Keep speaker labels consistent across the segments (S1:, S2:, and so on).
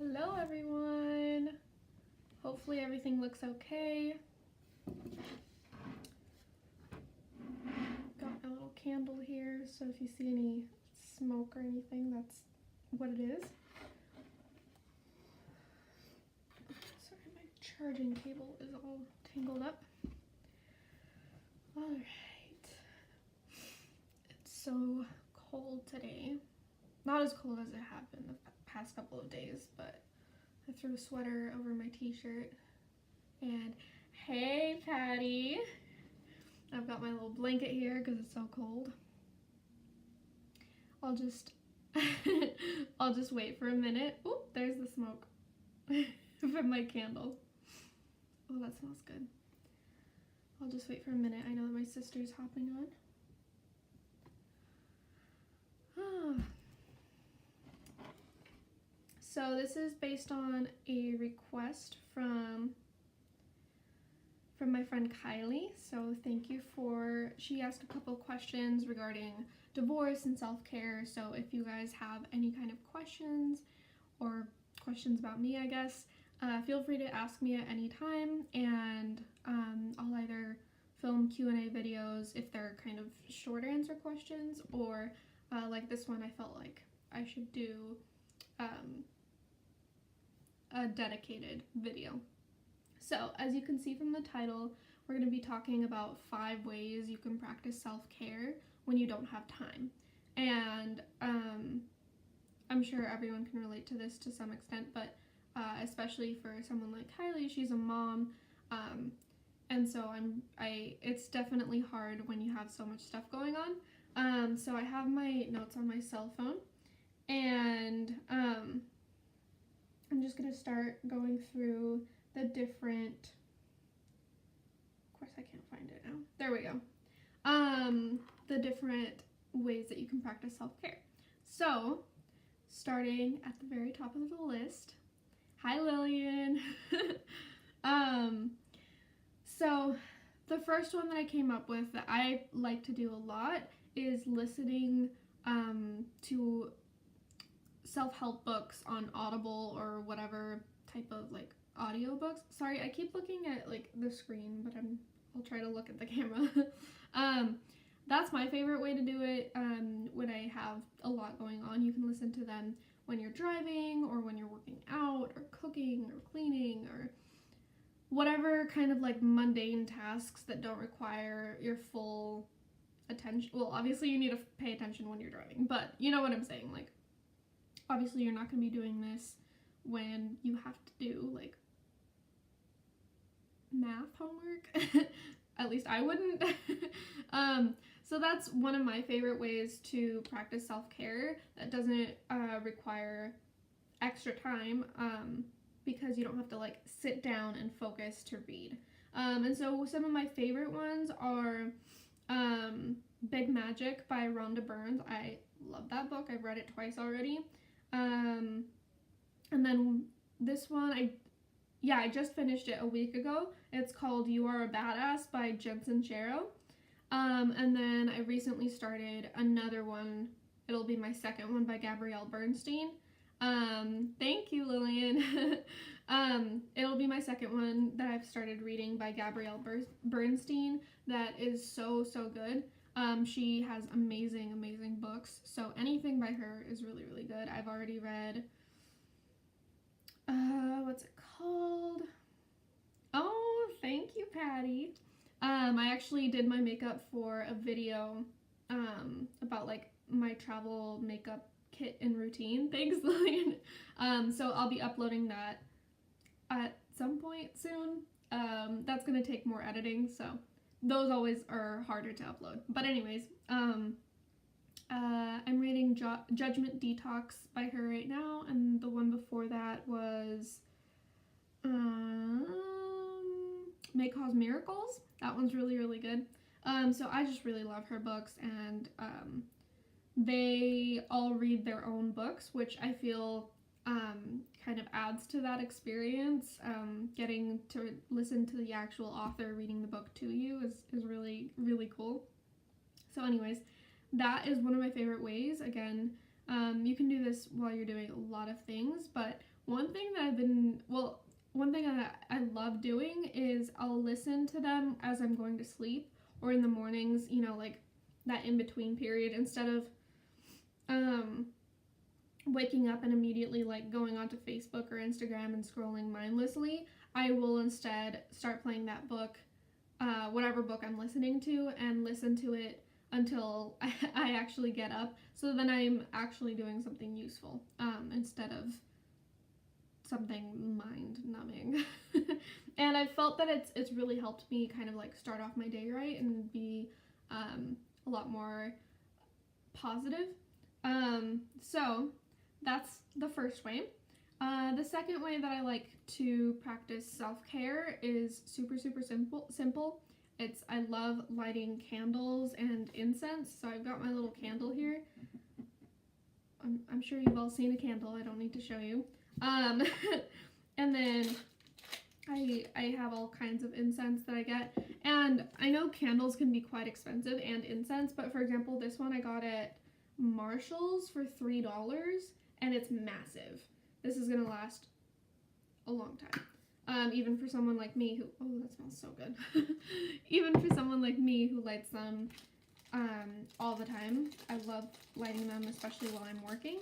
S1: Hello everyone! Hopefully everything looks okay. Got my little candle here, so if you see any smoke or anything, that's what it is. Sorry, my charging cable is all tangled up. Alright. It's so cold today. Not as cold as it has been the past couple of days, but I threw a sweater over my t-shirt. And hey, Patty! I've got my little blanket here because it's so cold. I'll just I'll just wait for a minute. Oh, there's the smoke from my candle. Oh, that smells good. I'll just wait for a minute. I know that my sister's hopping on. So this is based on a request from my friend Kylie. So thank you she asked a couple questions regarding divorce and self-care. So if you guys have any kind of questions or questions about me, I guess, feel free to ask me at any time, and I'll either film Q&A videos if they're kind of short answer questions, or like this one, I felt like I should do a dedicated video. So as you can see from the title, we're going to be talking about 5 ways you can practice self-care when you don't have time. And I'm sure everyone can relate to this to some extent, but especially for someone like Kylie, she's a mom, and so it's definitely hard when you have so much stuff going on. So I have my notes on my cell phone, and I'm just going to start going through the different, of course I can't find it now, there we go, the different ways that you can practice self-care. So, starting at the very top of the list, hi Lillian! So the first one that I came up with that I like to do a lot is listening to self-help books on Audible or whatever type of like audiobooks. Sorry, I keep looking at like the screen, but I'll try to look at the camera. That's my favorite way to do it when I have a lot going on. You can listen to them when you're driving or when you're working out or cooking or cleaning or whatever kind of like mundane tasks that don't require your full attention. Well, obviously you need to pay attention when you're driving, but you know what I'm saying, like obviously you're not going to be doing this when you have to do like math homework. At least I wouldn't. So that's one of my favorite ways to practice self-care that doesn't require extra time, because you don't have to like sit down and focus to read. And so some of my favorite ones are Big Magic by Rhonda Burns. I love that book. I've read it twice already. And then this one, I just finished it a week ago. It's called You Are a Badass by Jensen Shero. And then I recently started another one. It'll be my second one by Gabrielle Bernstein. Thank you, Lillian. It'll be my second one that I've started reading by Gabrielle Bernstein that is so good. She has amazing books, so anything by her is really good. I've already read, what's it called? Oh, thank you, Patty. I actually did my makeup for a video about like my travel makeup kit and routine. Thanks, Lillian. So I'll be uploading that at some point soon. That's gonna take more editing, so those always are harder to upload. But anyways, I'm reading Judgment Detox by her right now, and the one before that was May Cause Miracles. That one's really good. So I just really love her books, and they all read their own books, which I feel kind of adds to that experience. Getting to listen to the actual author reading the book to you is really cool. So anyways, that is one of my favorite ways. Again, You can do this while you're doing a lot of things, but one thing that I love doing is I'll listen to them as I'm going to sleep or in the mornings, you know, like that in-between period, instead of waking up and immediately like going onto Facebook or Instagram and scrolling mindlessly. I will instead start playing that book, whatever book I'm listening to, and listen to it until I actually get up, so then I'm actually doing something useful, instead of something mind-numbing. And I've felt that it's really helped me kind of like start off my day right and be a lot more positive. So that's the first way. The second way that I like to practice self-care is super simple. I love lighting candles and incense. So I've got my little candle here. I'm sure you've all seen a candle. I don't need to show you. And then I have all kinds of incense that I get. And I know candles can be quite expensive, and incense, but for example, this one I got at Marshall's for $3, and it's massive. This is gonna last a long time. Even for someone like me who, oh, that smells so good. Even for someone like me who lights them all the time. I love lighting them, especially while I'm working.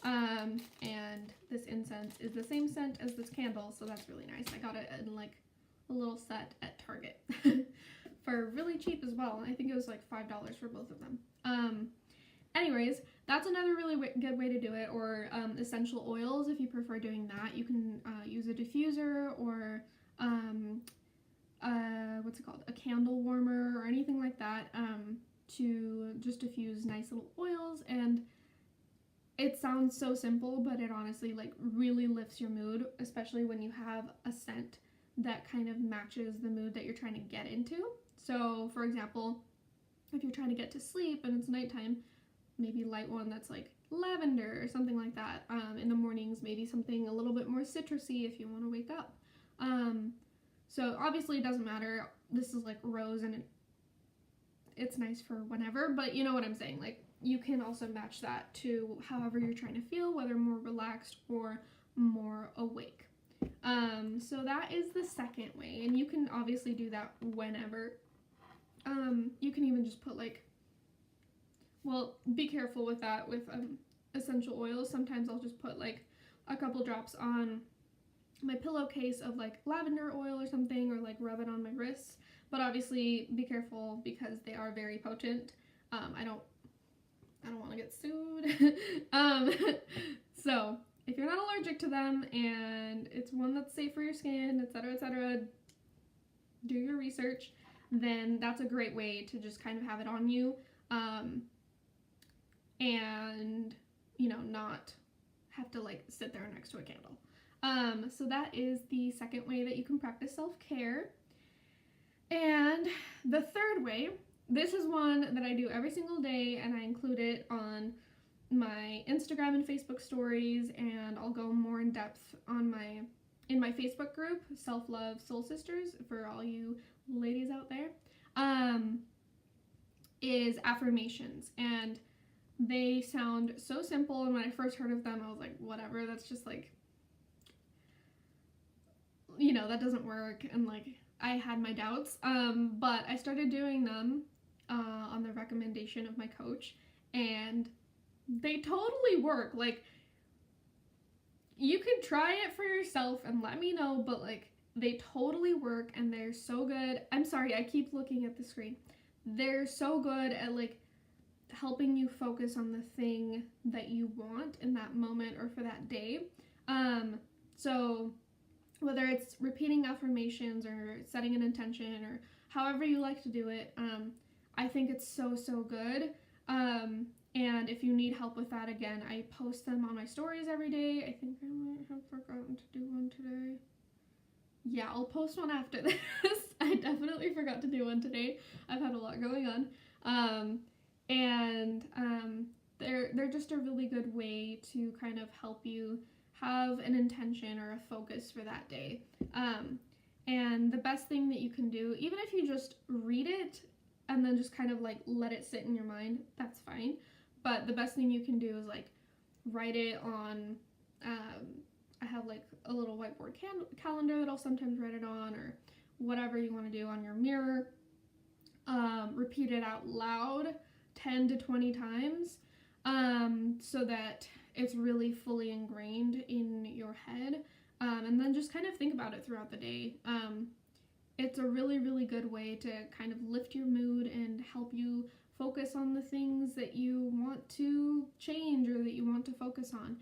S1: And this incense is the same scent as this candle, so that's really nice. I got it in like a little set at Target for really cheap as well. I think it was like $5 for both of them. Anyways, that's another really good way to do it, or essential oils if you prefer doing that. You can use a diffuser or what's it called? A candle warmer or anything like that to just diffuse nice little oils. And it sounds so simple, but it honestly like really lifts your mood, especially when you have a scent that kind of matches the mood that you're trying to get into. So for example, if you're trying to get to sleep and it's nighttime, maybe light one that's like lavender or something like that. In the mornings, maybe something a little bit more citrusy if you want to wake up. So obviously it doesn't matter. This is like rose, and it's nice for whenever, but you know what I'm saying. Like, you can also match that to however you're trying to feel, whether more relaxed or more awake. So that is the second way, and you can obviously do that whenever. You can even just put like, well, be careful with that with essential oils. Sometimes I'll just put like a couple drops on my pillowcase of like lavender oil or something, or like rub it on my wrists. But obviously be careful because they are very potent. I don't want to get sued. So if you're not allergic to them and it's one that's safe for your skin, etc., do your research, then that's a great way to just kind of have it on you. And, you know, not have to like sit there next to a candle. So that is the second way that you can practice self-care. And the third way, this is one that I do every single day, and I include it on my Instagram and Facebook stories, and I'll go more in depth on in my Facebook group, Self-Love Soul Sisters, for all you ladies out there, is affirmations. And they sound so simple, and when I first heard of them, I was like, whatever, that's just like, you know, that doesn't work, and like, I had my doubts, but I started doing them on the recommendation of my coach, and they totally work. Like, you can try it for yourself and let me know, but like, they totally work, and they're so good. I'm sorry, I keep looking at the screen. They're so good at like helping you focus on the thing that you want in that moment or for that day. So whether it's repeating affirmations or setting an intention or however you like to do it, I think it's so good. And if you need help with that, again, I post them on my stories every day. I think I might have forgotten to do one today. Yeah, I'll post one after this. I definitely forgot to do one today. I've had a lot going on. They're just a really good way to kind of help you have an intention or a focus for that day. And the best thing that you can do, even if you just read it and then just kind of like let it sit in your mind, that's fine. But the best thing you can do is like write it on, I have like a little whiteboard calendar that I'll sometimes write it on, or whatever you want to do on your mirror. Repeat it out loud 10 to 20 times, so that it's really fully ingrained in your head. And then just kind of think about it throughout the day. It's a really, really good way to kind of lift your mood and help you focus on the things that you want to change or that you want to focus on,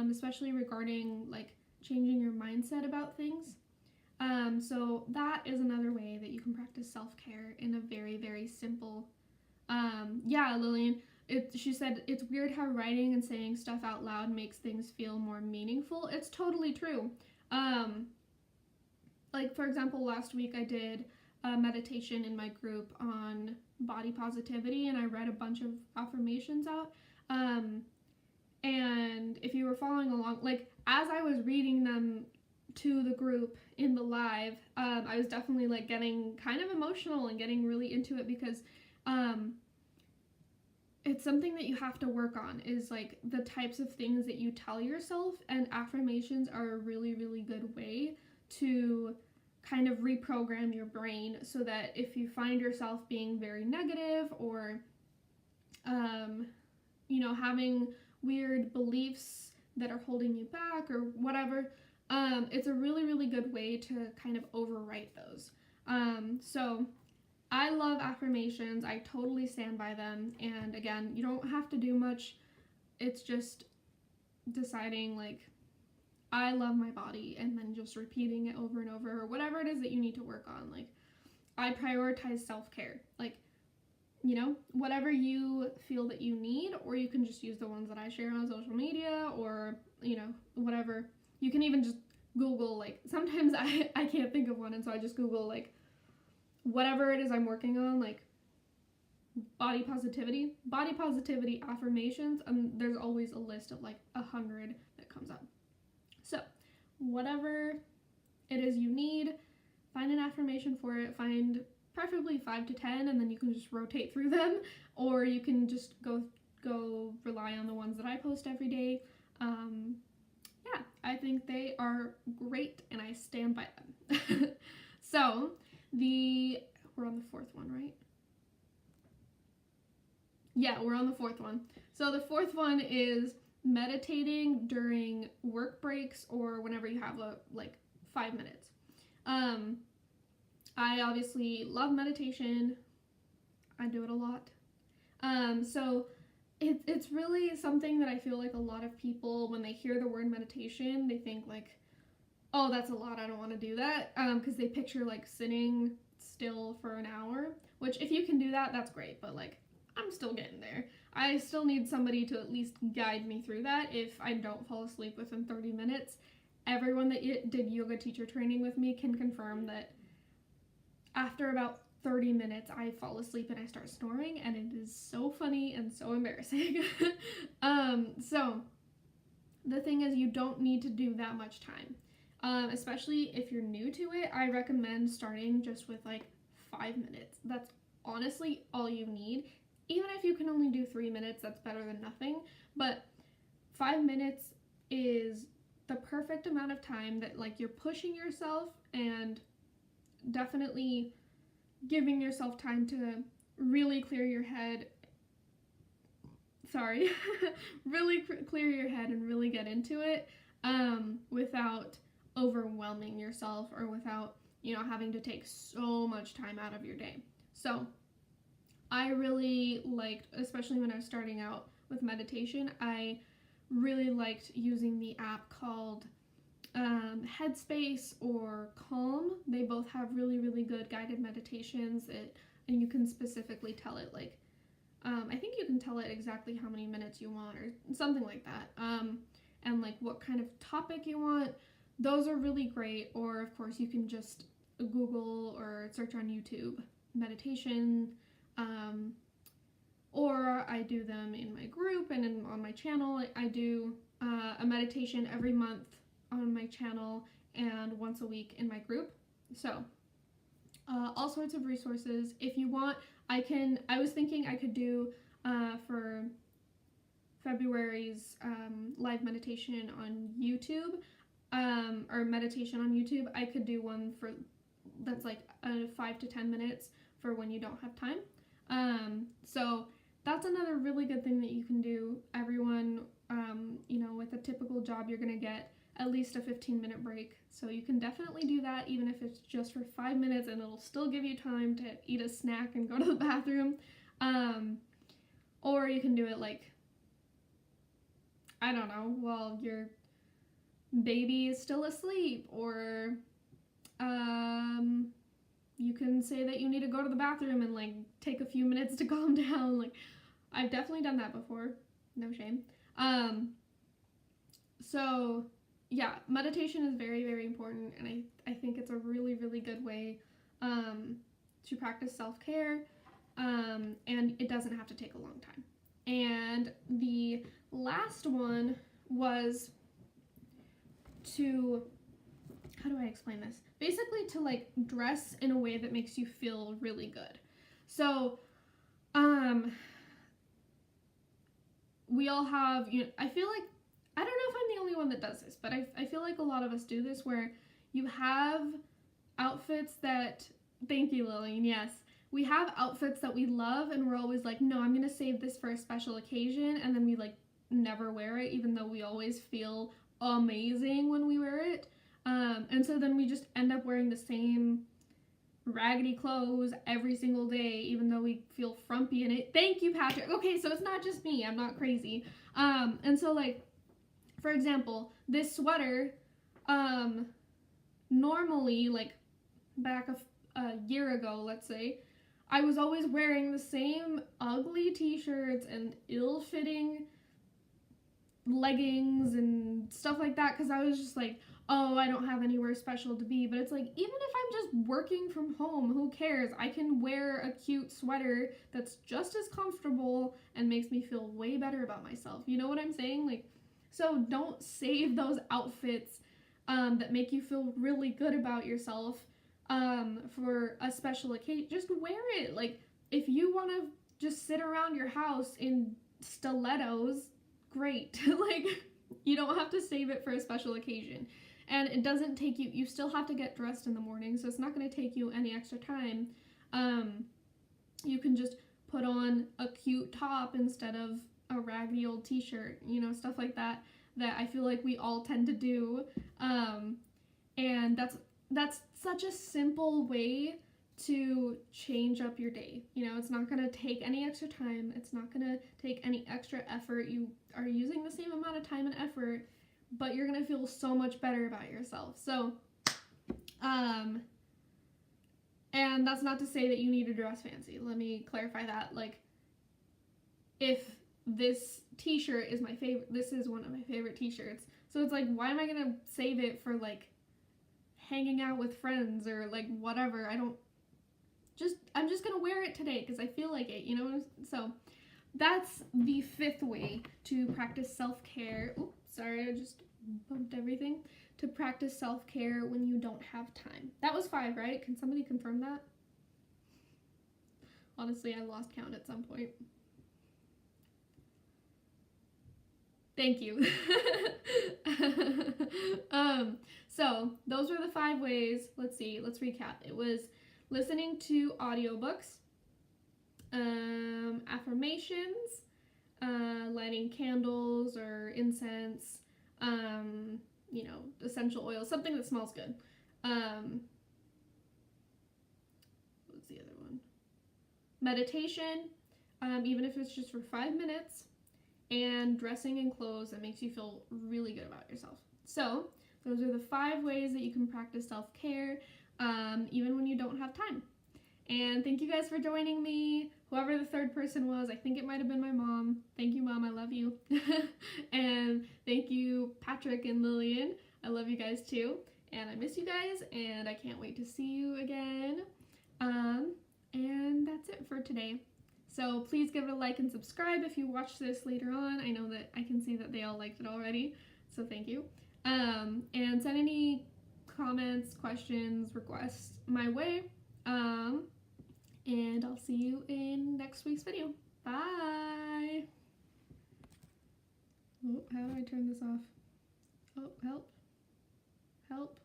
S1: especially regarding like changing your mindset about things. So that is another way that you can practice self-care in a very, very simple, yeah, Lillian, she said, it's weird how writing and saying stuff out loud makes things feel more meaningful. It's totally true. Like, for example, last week I did a meditation in my group on body positivity, and I read a bunch of affirmations out. And if you were following along, like, as I was reading them to the group in the live, I was definitely, like, getting kind of emotional and getting really into it, because it's something that you have to work on, is like the types of things that you tell yourself, and affirmations are a really, really good way to kind of reprogram your brain, so that if you find yourself being very negative, or you know, having weird beliefs that are holding you back or whatever, it's a really, really good way to kind of overwrite those. So I love affirmations. I totally stand by them. And again, you don't have to do much. It's just deciding, like, I love my body, and then just repeating it over and over, or whatever it is that you need to work on. Like, I prioritize self-care. Like, you know, whatever you feel that you need, or you can just use the ones that I share on social media, or, you know, whatever. You can even just Google, like, sometimes I can't think of one, and so I just Google, like, whatever it is I'm working on, like body positivity affirmations, and there's always a list of like 100 that comes up. So whatever it is you need, find an affirmation for it. Find preferably 5 to 10, and then you can just rotate through them, or you can just go rely on the ones that I post every day. Yeah, I think they are great, and I stand by them. So we're on the fourth one, right? Yeah, we're on the fourth one. So the fourth one is meditating during work breaks, or whenever you have like 5 minutes. I obviously love meditation. I do it a lot. So it's really something that I feel like a lot of people, when they hear the word meditation, they think like, oh, that's a lot, I don't want to do that, because they picture like sitting still for an hour, which if you can do that, that's great, but like, I'm still getting there. I still need somebody to at least guide me through that if I don't fall asleep within 30 minutes. Everyone that did yoga teacher training with me can confirm that after about 30 minutes, I fall asleep and I start snoring, and it is so funny and so embarrassing. So the thing is, you don't need to do that much time. Especially if you're new to it, I recommend starting just with like 5 minutes. That's honestly all you need. Even if you can only do 3 minutes, that's better than nothing. But 5 minutes is the perfect amount of time that like you're pushing yourself, and definitely giving yourself time to really clear your head. Sorry. Really clear your head and really get into it, without overwhelming yourself, or without, you know, having to take so much time out of your day. So I really liked, especially when I was starting out with meditation, I really liked using the app called Headspace or Calm. They both have really, really good guided meditations, and you can specifically tell it, like, I think you can tell it exactly how many minutes you want, or something like that, and like what kind of topic you want. Those are really great. Or of course you can just Google or search on YouTube meditation, or I do them in my group and on my channel. I do a meditation every month on my channel and once a week in my group. So all sorts of resources. If you want, I was thinking I could do for February's live meditation on YouTube, or meditation on YouTube. I could do one that's like 5 to 10 minutes for when you don't have time. So that's another really good thing that you can do. Everyone, with a typical job, you're gonna get at least a 15-minute break. So you can definitely do that, even if it's just for 5 minutes, and it'll still give you time to eat a snack and go to the bathroom. Or you can do it like, I don't know, while your baby is still asleep, or you can say that you need to go to the bathroom and like take a few minutes to calm down. Like, I've definitely done that before, no shame. So yeah, meditation is very, very important, and I think it's a really, really good way to practice self-care, and it doesn't have to take a long time. And the last one was to, how do I explain this? Basically to like dress in a way that makes you feel really good. So, we all have, I feel like, I don't know if I'm the only one that does this, but I feel like a lot of us do this, where you have outfits that, thank you, Lillian, yes. We have outfits that we love, and we're always like, no, I'm going to save this for a special occasion, and then we like never wear it, even though we always feel amazing when we wear it. And so then we just end up wearing the same raggedy clothes every single day, even though we feel frumpy in it. Thank you, Patrick. Okay, so it's not just me. I'm not crazy. And so like, for example, this sweater, normally, like back a year ago, let's say, I was always wearing the same ugly t-shirts and ill-fitting leggings and stuff like that, because I was just like, oh, I don't have anywhere special to be. But it's like, even if I'm just working from home, who cares? I can wear a cute sweater that's just as comfortable and makes me feel way better about myself. You know what I'm saying? Like, so don't save those outfits that make you feel really good about yourself for a special occasion. Just wear it. Like, if you want to just sit around your house in stilettos, great. Like, you don't have to save it for a special occasion. And it doesn't take you still have to get dressed in the morning, so it's not going to take you any extra time. You can just put on a cute top instead of a raggedy old t-shirt, stuff like that I feel like we all tend to do. And that's such a simple way to change up your day. It's not going to take any extra time. It's not going to take any extra effort. You are using the same amount of time and effort, but you're going to feel so much better about yourself. So, and that's not to say that you need to dress fancy. Let me clarify that. Like, if this t-shirt is my favorite, this is one of my favorite t-shirts. So it's like, why am I going to save it for like hanging out with friends or like whatever? I'm just going to wear it today because I feel like it, So that's the 5th way to practice self-care. Oops, sorry, I just bumped everything. To practice self-care when you don't have time. That was 5, right? Can somebody confirm that? Honestly, I lost count at some point. Thank you. So those were the 5 ways. Let's see, let's recap. It was listening to audiobooks, affirmations, lighting candles or incense, essential oils, something that smells good. What was the other one? Meditation, even if it's just for 5 minutes, and dressing in clothes that makes you feel really good about yourself. So those are the 5 ways that you can practice self-care, even when you don't have time. And thank you guys for joining me. Whoever the 3rd person was, I think it might have been my mom. Thank you, Mom. I love you. And thank you, Patrick and Lillian. I love you guys too. And I miss you guys, and I can't wait to see you again. And that's it for today. So please give it a like and subscribe if you watch this later on. I know that I can see that they all liked it already, so thank you. And send any comments, questions, requests my way. And I'll see you in next week's video. Bye! Oh, how do I turn this off? Oh, help. Help.